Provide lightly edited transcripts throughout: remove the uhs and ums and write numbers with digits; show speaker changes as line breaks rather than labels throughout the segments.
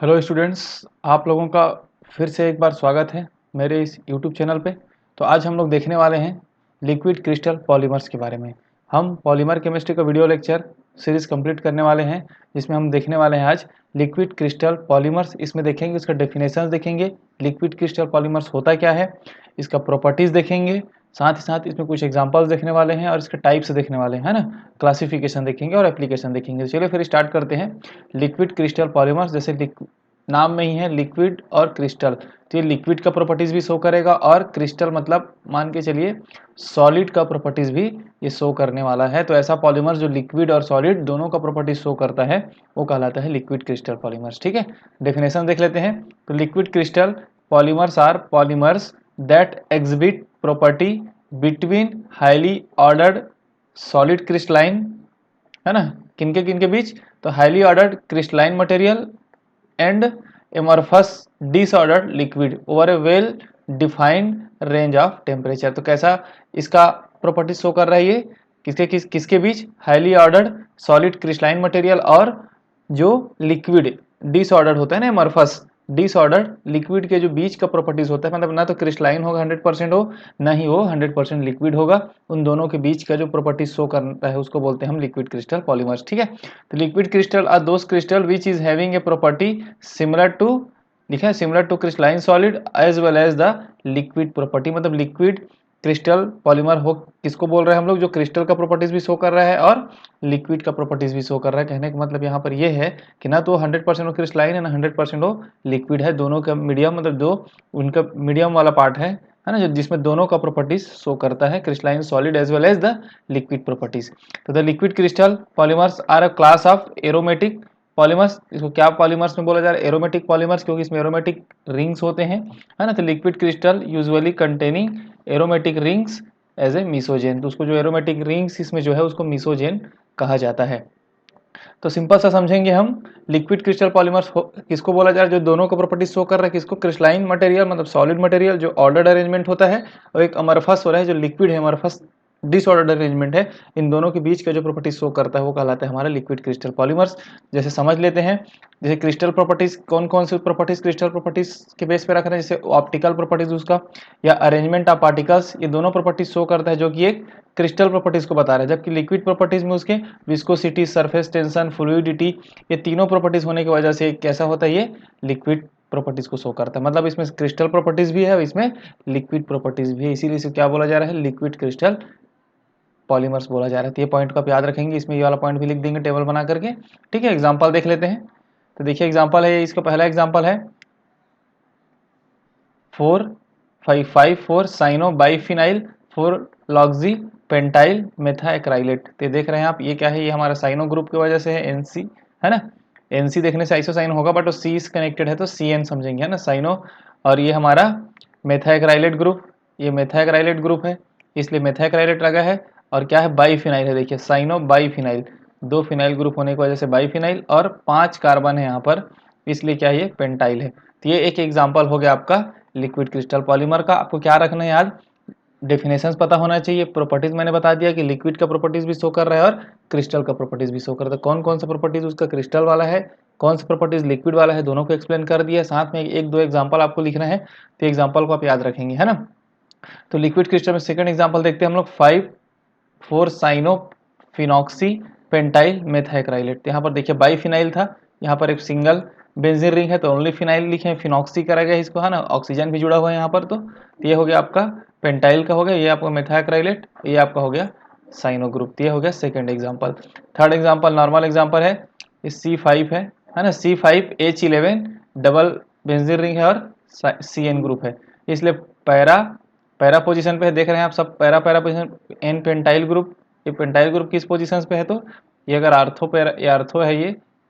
Hello students, आप लोगों का फिर से एक बार स्वागत है मेरे इस यूट्यूब चैनल पे। तो आज हम लोग देखने वाले हैं लिक्विड क्रिस्टल पॉलीमर्स के बारे में। हम पॉलीमर केमिस्ट्री का वीडियो लेक्चर सीरीज़ कंप्लीट करने वाले हैं, जिसमें हम देखने वाले हैं आज लिक्विड क्रिस्टल पॉलीमर्स। इसमें देखेंगे, उसका डेफिनेशंस देखेंगे, लिक्विड क्रिस्टल पॉलीमर्स होता क्या है, इसका प्रॉपर्टीज़ देखेंगे, साथ ही साथ इसमें कुछ एग्जांपल्स देखने वाले हैं और इसके टाइप्स देखने वाले हैं, है ना। क्लासिफिकेशन देखेंगे और एप्लीकेशन देखेंगे। तो चलिए फिर स्टार्ट करते हैं। लिक्विड क्रिस्टल पॉलीमर्स, जैसे नाम में ही है लिक्विड और क्रिस्टल, तो ये लिक्विड का प्रॉपर्टीज भी शो करेगा और क्रिस्टल मतलब मान के चलिए सॉलिड का प्रॉपर्टीज भी ये शो करने वाला है। तो ऐसा पॉलीमर जो लिक्विड और सॉलिड दोनों का प्रॉपर्टीज शो करता है वो कहलाता है लिक्विड क्रिस्टल पॉलीमर्स। ठीक है, डेफिनेशन देख लेते हैं। तो liquid crystal polymers are polymers that exhibit property between highly ordered solid crystalline, है ना, किनके बीच, तो highly ordered crystalline material and amorphous disordered liquid over a well defined range of temperature। तो कैसा इसका प्रॉपर्टी शो कर रहा है ये, किसके बीच, highly ordered solid crystalline material और जो लिक्विड डिसऑर्डर्ड होता है ना, एमॉर्फस डिसऑर्डर्ड लिक्विड के जो बीच का प्रॉपर्टीज होता है, मतलब ना तो क्रिस्टलाइन होगा 100% हो, ना ही वो 100% लिक्विड होगा, उन दोनों के बीच का जो प्रॉपर्टीज शो करता है उसको बोलते हैं हम लिक्विड क्रिस्टल पॉलीमर्स। ठीक है, तो liquid crystal are those crystal which is having a property similar to, लिखा है similar to crystalline solid as well as the liquid property. मतलब लिक्विड क्रिस्टल पॉलीमर हो किसको बोल रहे हैं हम लोग, जो क्रिस्टल का प्रॉपर्टीज भी शो कर रहा है और लिक्विड का प्रॉपर्टीज भी शो कर रहा है। कहने का मतलब यहाँ पर ये है कि ना तो 100% वो क्रिस्टलाइन है, ना 100% वो लिक्विड है, दोनों का मीडियम, मतलब जो उनका मीडियम वाला पार्ट है ना, जो जिसमें दोनों का प्रॉपर्टीज शो करता है, crystalline solid as well as the liquid properties. तो the liquid crystal polymers are a class of aromatic polymers. इसको क्या पॉलीमर्स में बोला जा रहा है, एरोमेटिक पॉलीमर्स, क्योंकि इसमें एरोमेटिक रिंग्स होते हैं, है ना। तो liquid crystal usually containing aromatic rings as a mesogen. तो उसको जो एरोमेटिक रिंग्स इसमें जो है उसको मिसोजेन कहा जाता है। तो सिंपल सा समझेंगे हम, लिक्विड क्रिस्टल पॉलीमर्स किसको बोला जा रहा है, जो दोनों का प्रॉपर्टी शो कर रहा है, किसको, क्रिस्टलाइन मटेरियल मतलब सॉलिड मटेरियल जो ऑर्डर्ड अरेंजमेंट होता है, और एक अमरफस हो रहा है जो लिक्विड है, अमरफस डिसऑर्डर्ड अरेंजमेंट है, इन दोनों के बीच का जो प्रॉपर्टी शो करता है वो कहलाता है हमारा लिक्विड क्रिस्टल पॉलीमर्स। जैसे समझ लेते हैं, जैसे क्रिस्टल प्रॉपर्टीज कौन कौन सी प्रॉपर्टीज क्रिस्टल प्रॉपर्टीज के बेस पे रख रहे हैं, जैसे ऑप्टिकल प्रॉपर्टीज उसका या अरेंजमेंट ऑफ पार्टिकल्स, ये दोनों प्रॉपर्टीज शो करता है जो कि एक क्रिस्टल प्रॉपर्टीज को बता रहा है। जबकि लिक्विड प्रॉपर्टीज में उसके विस्कोसिटी, सरफेस टेंशन, फ्लूइडिटी, ये तीनों प्रॉपर्टीज होने की वजह से कैसा होता है, ये लिक्विड प्रॉपर्टीज को शो करता है। मतलब इसमें क्रिस्टल प्रॉपर्टीज भी है और इसमें लिक्विड प्रॉपर्टीज भी है, इसीलिए इसे क्या बोला जा रहा है, लिक्विड क्रिस्टल पॉलीमर्स बोला जा रहा है। तो ये पॉइंट को आप याद रखेंगे, इसमें ये वाला पॉइंट भी लिख देंगे टेबल बना करके। ठीक है, एग्जाम्पल देख लेते हैं। तो देखिए एग्जाम्पल है, इसका पहला एग्जाम्पल है 4,5,5,4 साइनो बाइफिनाइल 4 लॉक्सी पेंटाइल मेथाएक्राइलेट। तो देख रहे हैं आप, ये क्या है, ये हमारा साइनो ग्रुप की वजह से है, एनसी, है ना। एनसी देखने से आइसोसाइन होगा बट वो सी से कनेक्टेड है तो सीएन समझेंगे, है ना, साइनो। और ये हमारा मेथाएक्राइलेट ग्रुप, ये मेथाएक्राइलेट ग्रुप है, इसलिए मेथाएक्राइलेट लगा है। और क्या है, बाइफिनाइल है, देखिए साइनो बाइफिनाइल, दो फिनाइल ग्रुप होने की वजह से बाइफिनाइल, और 5 कार्बन है यहाँ पर, इसलिए क्या है, ये पेंटाइल है। तो ये एक एग्जाम्पल हो गया आपका लिक्विड क्रिस्टल पॉलीमर का। आपको क्या रखना है याद, डेफिनेशंस पता होना चाहिए, प्रॉपर्टीज मैंने बता दिया कि लिक्विड का प्रॉपर्टीज भी शो कर रहा है और क्रिस्टल का प्रॉपर्टीज भी शो कर रहा है। कौन कौन सा प्रॉपर्टीज उसका क्रिस्टल वाला है, कौन सा प्रॉपर्टीज लिक्विड वाला है, दोनों को एक्सप्लेन कर दिया। साथ में एक दो एग्जाम्पल आपको लिखना है, तो एग्जाम्पल को आप याद रखेंगे, है ना। तो लिक्विड क्रिस्टल में सेकंड एग्जाम्पल देखते हैं हम लोग, 5,4 साइनो फिनॉक्सी पेंटाइल मेथाइक्राइलेट। यहाँ पर देखिए बाइफिनाइल था, यहाँ पर एक सिंगल बेंजीन रिंग है तो ओनली फिनाइल लिखे, फिनॉक्सी करा गया इसको, है ना, ऑक्सीजन भी जुड़ा हुआ है यहाँ पर। तो ये हो गया आपका पेंटाइल का हो गया, ये आपका मेथाइक्राइलेट, ये आपका हो गया साइनो ग्रुप। ये हो गया second example. Third example normal example है, ये C5 है ना, C5H11 डबल बेंजीन रिंग है और CN ग्रुप है, इसलिए पैरा पैरा पोजीशन पे है, देख रहे हैं आप सब, para para position, N pentyl group, ये पेंटाइल ग्रुप किस पोजीशन पे है, तो ये अगर आर्थो पैरा, ये आर्थो है,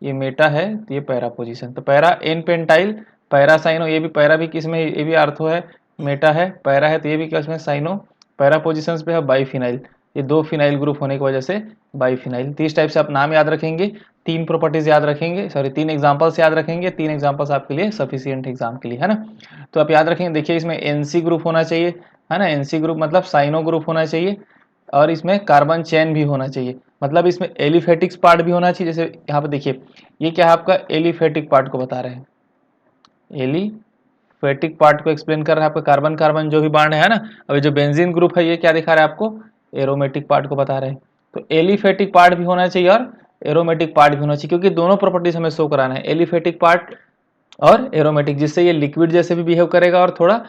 ये मेटा है, तो ये पैरा पोजीशन, तो para N pentyl para cyano, ये भी पैरा भी किस में, ये भी आर्थो है, मेटा है, पैरा है, तो ये भी किस में, साइनो, पैरा पोजीशन पे है बाइफिनाइल, ये दो फिनाइल ग्रुप होने की वजह से बाइफिनाइल। तो इस टाइप से आप नाम याद रखेंगे, तीन प्रॉपर्टीज याद रखेंगे, सॉरी तीन एग्जांपल्स याद रखेंगे, तीन एग्जांपल्स आपके लिए सफिशिएंट एग्जाम के लिए, है ना। तो आप याद रखेंगे, देखिए इसमें एनसी ग्रुप होना चाहिए, है ना, एनसी ग्रुप मतलब साइनो ग्रुप होना चाहिए, और इसमें कार्बन चेन भी होना चाहिए, मतलब इसमें एलिफेटिक्स पार्ट भी होना चाहिए। जैसे यहाँ पे देखिए, ये क्या है आपका एलिफेटिक पार्ट को बता रहे हैं, एलिफेटिक पार्ट को एक्सप्लेन कर रहा है आपका कार्बन कार्बन जो भी बॉन्ड है ना। अभी जो बेंजीन ग्रुप है ये क्या दिखा रहा है आपको, एरोमेटिक पार्ट को बता रहे हैं। तो एलिफेटिक पार्ट भी होना चाहिए और एरोमेटिक पार्ट भी होना चाहिए, क्योंकि दोनों प्रॉपर्टीज हमें शो कराना है, एलिफेटिक पार्ट और एरोमेटिक, जिससे ये लिक्विड जैसे भी बिहेव करेगा और थोड़ा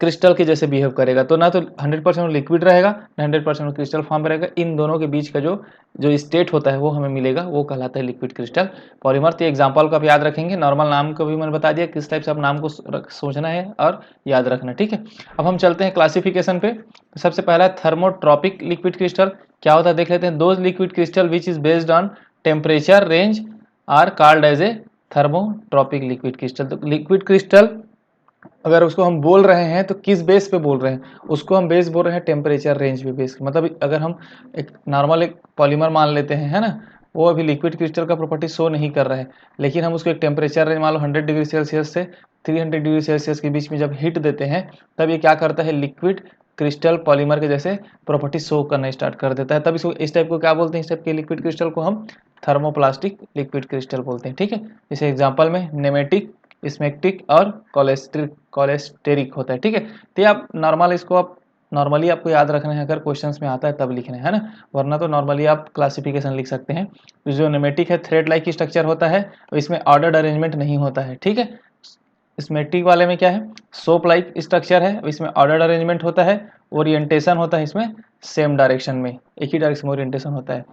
क्रिस्टल के जैसे बिहेव करेगा। तो ना तो 100% लिक्विड रहेगा ना 100% क्रिस्टल फॉर्म में रहेगा। इन दोनों के बीच का जो जो स्टेट होता है वो हमें मिलेगा, वो कहलाता है लिक्विड क्रिस्टल पॉलीमर। तो एग्जांपल को आप याद रखेंगे, नॉर्मल नाम को भी मैंने बता दिया किस टाइप से आप नाम को सोचना है और याद रखना, ठीक है। अब हम चलते हैं क्लासिफिकेशन पे। तो सबसे पहला थर्मोट्रॉपिक लिक्विड क्रिस्टल क्या होता है देख लेते हैं। Those liquid crystal which is based on temperature range are called as a thermotropic liquid crystal. तो लिक्विड क्रिस्टल अगर उसको हम बोल रहे हैं तो किस बेस पे बोल रहे हैं, उसको हम बेस बोल रहे हैं टेम्परेचर रेंज पे बेस। मतलब अगर हम एक नॉर्मल एक पॉलीमर मान लेते हैं, है ना, वो अभी लिक्विड क्रिस्टल का प्रॉपर्टी शो नहीं कर रहा है, लेकिन हम उसको एक टेम्परेचर रेंज मान लो 100 डिग्री सेल्सियस से 300 डिग्री सेल्सियस के बीच में जब हीट देते हैं, तब ये क्या करता है, लिक्विड क्रिस्टल पॉलीमर के जैसे प्रॉपर्टी शो करना स्टार्ट कर देता है। तब इसको इस टाइप को क्या बोलते हैं, इस टाइप के लिक्विड क्रिस्टल को हम थर्मोप्लास्टिक लिक्विड क्रिस्टल बोलते हैं, ठीक है। जैसे एग्जाम्पल में नेमेटिक, स्मेक्टिक और कोलेस्टेरिक होता है, ठीक है। तो ये आप नॉर्मल इसको आप नॉर्मली आपको याद रखना है, अगर क्वेश्चंस में आता है तब लिखना है ना, वरना तो नॉर्मली आप क्लासिफिकेशन लिख सकते हैं। तो जो नेमेटिक है थ्रेड लाइक स्ट्रक्चर होता है, इसमें ऑर्डर्ड अरेंजमेंट नहीं होता है, ठीक है। स्मेटिक वाले में क्या है, सोप लाइक स्ट्रक्चर है, इसमें ऑर्डर्ड अरेंजमेंट होता है, ओरिएंटेशन होता है इसमें सेम डायरेक्शन में, एक ही डायरेक्शन में ओरिएंटेशन होता है।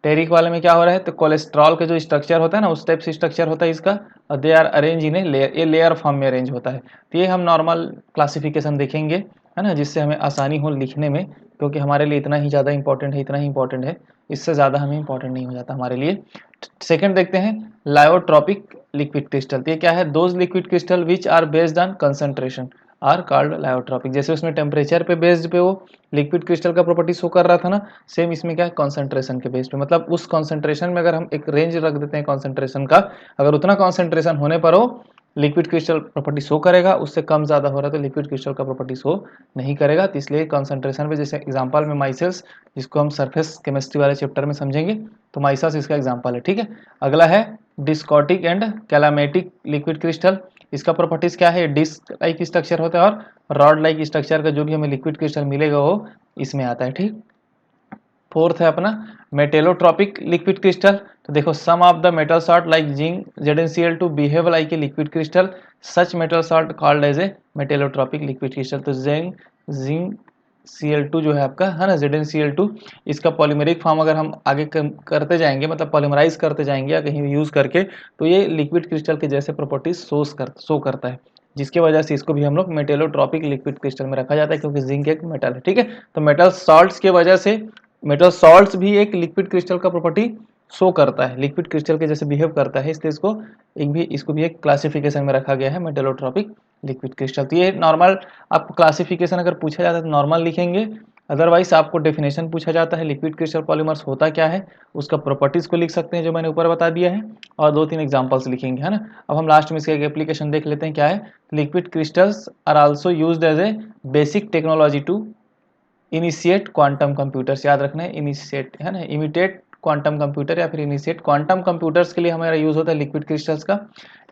टेरिक वाले में क्या हो रहा है, तो कोलेस्ट्रॉल का जो स्ट्रक्चर होता है ना उस टाइप से स्ट्रक्चर होता है इसका, और they are arrange in a layer, ये लेयर फॉर्म में अरेंज होता है। तो ये हम नॉर्मल क्लासिफिकेशन देखेंगे, है ना, जिससे हमें आसानी हो लिखने में, क्योंकि हमारे लिए इतना ही ज़्यादा इंपॉर्टेंट है, इतना ही इंपॉर्टेंट है, इससे ज़्यादा हमें इंपॉर्टेंट नहीं हो जाता हमारे लिए। सेकंड देखते हैं लायोट्रॉपिक लिक्विड क्रिस्टल। ये क्या है, those liquid crystal which are based on concentration are called lyotropic. जैसे उसमें टेम्परेचर पे बेस्ड पे वो लिक्विड क्रिस्टल का प्रॉपर्टी शो कर रहा था ना, सेम इसमें क्या है, कॉन्सेंट्रेशन के बेस पे। मतलब उस कॉन्सेंट्रेशन में अगर हम एक रेंज रख देते हैं कॉन्सेंट्रेशन का, अगर उतना कॉन्सेंट्रेशन होने पर वो लिक्विड क्रिस्टल प्रॉपर्टी शो करेगा, उससे कम ज़्यादा हो रहा है तो लिक्विड क्रिस्टल का प्रॉपर्टी शो नहीं करेगा। तो इसलिए कॉन्सेंट्रेशन पे, जैसे एग्जांपल में माइसेल्स, जिसको हम सरफेस केमिस्ट्री वाले चैप्टर में समझेंगे, तो माइसेल्स इसका एग्जांपल है, ठीक है। अगला है डिस्कोटिक एंड कैलामेटिक लिक्विड क्रिस्टल। इसका प्रॉपर्टीज क्या है, डिस्क लाइक स्ट्रक्चर होता है और रॉड लाइक स्ट्रक्चर का जो भी हमें लिक्विड क्रिस्टल मिलेगा वो इसमें आता है, ठीक। फोर्थ है अपना मेटेलोट्रॉपिक लिक्विड क्रिस्टल। तो देखो, some of the metal salt like zinc ZnCl2 behave like a liquid crystal, such metal salt called as a metallotropic liquid crystal. तो जिंक Cl2 जो है आपका, है ना, ZnCl2, इसका पॉलीमेरिक फॉर्म अगर हम आगे करते जाएंगे, मतलब पॉलीमराइज करते जाएंगे या कहीं यूज करके, तो ये लिक्विड क्रिस्टल के जैसे प्रॉपर्टीज शो करता है, जिसकी वजह से इसको भी हम लोग मेटेलोट्रॉपिक लिक्विड क्रिस्टल में रखा जाता है, क्योंकि जिंक एक मेटल है, ठीक है। तो मेटल सॉल्ट्स की वजह से, मेटल सॉल्ट्स भी एक लिक्विड क्रिस्टल का प्रॉपर्टी शो करता है, लिक्विड क्रिस्टल के जैसे बिहेव करता है, इसलिए इसको भी एक क्लासिफिकेशन में रखा गया है, मेटेलोट्रॉपिक लिक्विड क्रिस्टल। तो ये नॉर्मल आपको क्लासिफिकेशन अगर पूछा जाता है तो नॉर्मल लिखेंगे, अदरवाइज आपको डेफिनेशन पूछा जाता है लिक्विड क्रिस्टल पॉलीमर्स होता क्या है, उसका प्रॉपर्टीज को लिख सकते हैं जो मैंने ऊपर बता दिया है, और 2-3 एग्जांपल्स लिखेंगे, है ना। अब हम लास्ट में इसका एक एप्लीकेशन देख लेते हैं क्या है। Liquid crystals are also used as a basic technology to initiate quantum computers. याद रखना है, इनिशिएट, है ना, इमिटेट क्वांटम कंप्यूटर या फिर इनिशिएट क्वांटम कंप्यूटर्स के लिए हमारा यूज होता है लिक्विड क्रिस्टल्स का।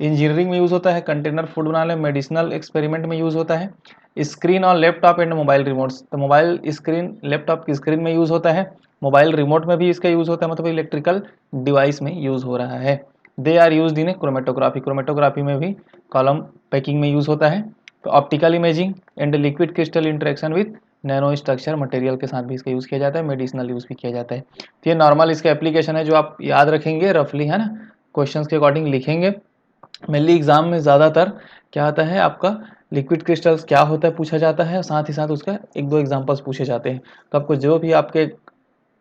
इंजीनियरिंग में यूज होता है, कंटेनर फूड बनाने में, मेडिसिनल एक्सपेरिमेंट में यूज होता है, स्क्रीन और लैपटॉप एंड मोबाइल रिमोट्स। तो मोबाइल स्क्रीन, लैपटॉप की स्क्रीन में यूज होता है, मोबाइल रिमोट में भी इसका यूज होता है, मतलब इलेक्ट्रिकल डिवाइस में यूज हो रहा है। They are use in a chromatography, chromatography में भी कॉलम पैकिंग में यूज होता है। तो optical imaging and liquid crystal interaction with nano structure material के साथ भी इसका यूज़ किया जाता है, मेडिसिनल यूज़ भी किया जाता है। तो ये नॉर्मल इसका एप्लीकेशन है जो आप याद रखेंगे रफली, है ना, क्वेश्चंस के अकॉर्डिंग लिखेंगे। मेनली एग्जाम में ज़्यादातर क्या आता है आपका, लिक्विड क्रिस्टल्स क्या होता है पूछा जाता है, साथ ही साथ उसका 1-2 एग्जाम्पल्स पूछे जाते हैं। तो आपको जो भी आपके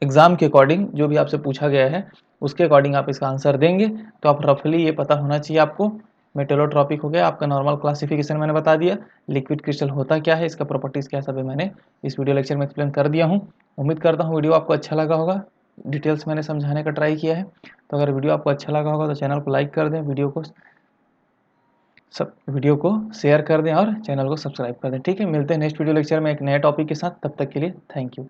एग्जाम के अकॉर्डिंग जो भी आपसे पूछा गया है उसके अकॉर्डिंग आप इसका आंसर देंगे। तो आप रफली ये पता होना चाहिए आपको, मेटेलोट्रॉपिक हो गया आपका, नॉर्मल क्लासिफिकेशन मैंने बता दिया, लिक्विड क्रिस्टल होता क्या है, इसका प्रॉपर्टीज़ क्या सब है, मैंने इस वीडियो लेक्चर में एक्सप्लेन कर दिया हूँ। उम्मीद करता हूँ वीडियो आपको अच्छा लगा होगा, डिटेल्स मैंने समझाने का ट्राई किया है। तो अगर वीडियो आपको अच्छा लगा होगा तो चैनल को लाइक कर दें, वीडियो को शेयर कर दें और चैनल को सब्सक्राइब कर दें, ठीक है। मिलते हैं नेक्स्ट वीडियो लेक्चर में एक नए टॉपिक के साथ, तब तक के लिए थैंक यू।